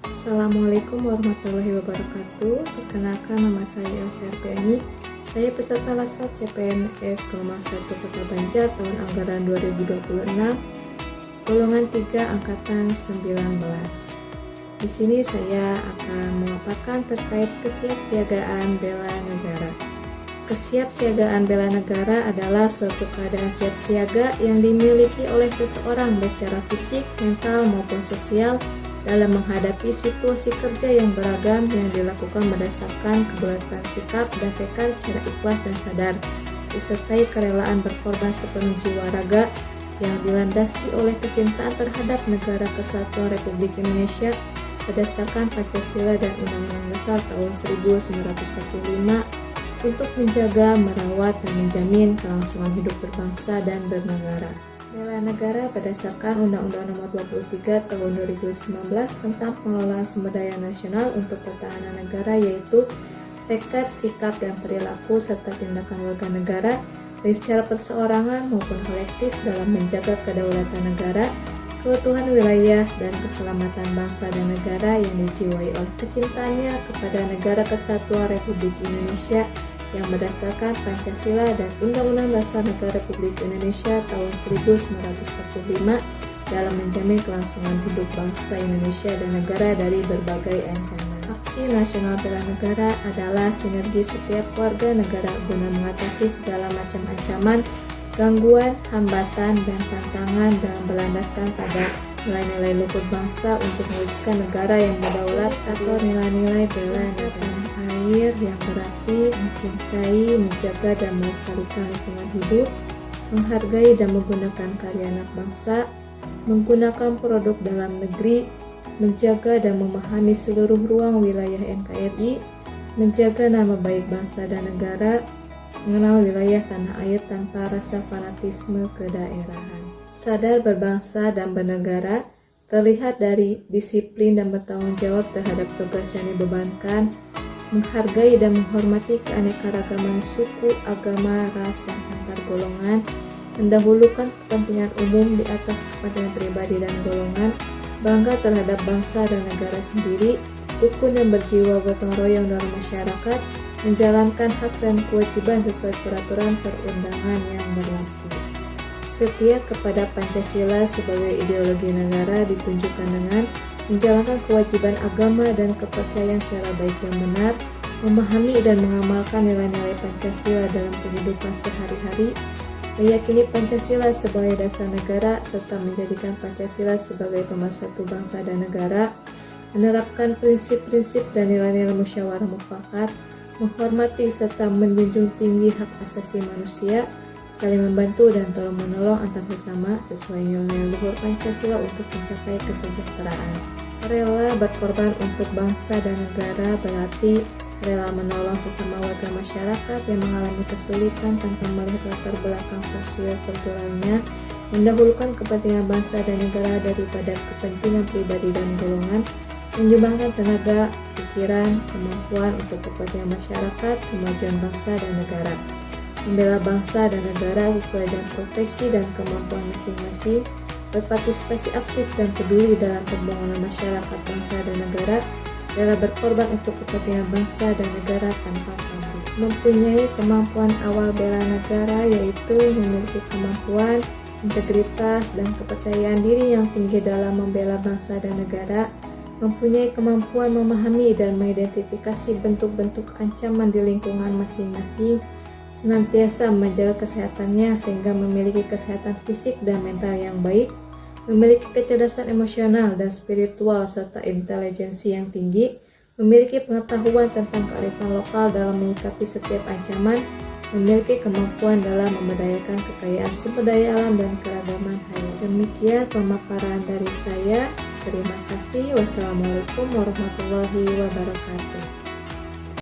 Assalamualaikum warahmatullahi wabarakatuh. Perkenalkan, nama saya Elsa Arpiani. Saya peserta Laskar CPNS Gelombang 1 Kota Banjar tahun anggaran 2026, golongan 3 angkatan 19. Di sini saya akan memaparkan terkait kesiapsiagaan bela negara. Kesiapsiagaan bela negara adalah suatu keadaan siap siaga yang dimiliki oleh seseorang secara fisik, mental, maupun sosial dalam menghadapi situasi kerja yang beragam yang dilakukan berdasarkan kebulatan sikap dan tekad secara ikhlas dan sadar, disertai kerelaan berkorban sepenuh jiwa raga yang dilandasi oleh kecintaan terhadap Negara Kesatuan Republik Indonesia berdasarkan Pancasila dan Undang-Undang Dasar tahun 1945 untuk menjaga, merawat, dan menjamin kelangsungan hidup berbangsa dan bernegara. Bela negara berdasarkan Undang-Undang Nomor 23 Tahun 2019 tentang pengelolaan sumber daya nasional untuk pertahanan negara, yaitu tekad, sikap, dan perilaku serta tindakan warga negara baik secara perseorangan maupun kolektif dalam menjaga kedaulatan negara, keutuhan wilayah, dan keselamatan bangsa dan negara yang dijiwai oleh kecintaannya kepada Negara Kesatuan Republik Indonesia yang berdasarkan Pancasila dan Undang-Undang Dasar Negara Republik Indonesia tahun 1945 dalam menjamin kelangsungan hidup bangsa Indonesia dan negara dari berbagai ancaman. Aksi nasional bela negara adalah sinergi setiap warga negara guna mengatasi segala macam ancaman, gangguan, hambatan, dan tantangan dalam berlandaskan pada nilai-nilai luhur bangsa untuk mewujudkan negara yang berdaulat atau nilai-nilai bela negara. Air yang berarti mencintai, menjaga, dan melestarikan lingkungan hidup, menghargai dan menggunakan karya anak bangsa, menggunakan produk dalam negeri, menjaga dan memahami seluruh ruang wilayah NKRI, menjaga nama baik bangsa dan negara, mengenal wilayah tanah air tanpa rasa fanatisme kedaerahan. Sadar berbangsa dan bernegara terlihat dari disiplin dan bertanggung jawab terhadap tugas yang dibebankan, menghargai dan menghormati keanekaragaman suku, agama, ras, dan antar golongan, mendahulukan kepentingan umum di atas kepentingan pribadi dan golongan, bangga terhadap bangsa dan negara sendiri, rukun dan berjiwa gotong royong dalam masyarakat, menjalankan hak dan kewajiban sesuai peraturan perundangan yang berlaku. Setia kepada Pancasila sebagai ideologi negara ditunjukkan dengan menjalankan kewajiban agama dan kepercayaan secara baik dan benar, memahami dan mengamalkan nilai-nilai Pancasila dalam kehidupan sehari-hari, meyakini Pancasila sebagai dasar negara serta menjadikan Pancasila sebagai pemersatu bangsa dan negara, menerapkan prinsip-prinsip dan nilai-nilai musyawarah mufakat, menghormati serta menjunjung tinggi hak asasi manusia, saling membantu dan tolong-menolong antar sesama sesuai nilai luhur Pancasila untuk mencapai kesejahteraan. Rela berkorban untuk bangsa dan negara berarti rela menolong sesama warga masyarakat yang mengalami kesulitan tanpa melihat latar belakang sosial kulturalnya, mendahulukan kepentingan bangsa dan negara daripada kepentingan pribadi dan golongan, menyumbangkan tenaga, pikiran, kemampuan untuk kepentingan masyarakat, kemajuan bangsa dan negara, membela bangsa dan negara sesuai dengan profesi dan kemampuan masing-masing, berpartisipasi aktif dan peduli dalam pembangunan masyarakat, bangsa dan negara, rela berkorban untuk kepentingan bangsa dan negara tanpa pamrih. Mempunyai kemampuan awal bela negara yaitu memiliki kemampuan, integritas, dan kepercayaan diri yang tinggi dalam membela bangsa dan negara, mempunyai kemampuan memahami dan mengidentifikasi bentuk-bentuk ancaman di lingkungan masing-masing, senantiasa menjaga kesehatannya sehingga memiliki kesehatan fisik dan mental yang baik, memiliki kecerdasan emosional dan spiritual serta intelijensi yang tinggi, memiliki pengetahuan tentang kearifan lokal dalam menyikapi setiap ancaman, memiliki kemampuan dalam memberdayakan kekayaan sumber daya alam dan keragaman hayat. Demikian pemaparan dari saya. Terima kasih. Wassalamualaikum warahmatullahi wabarakatuh.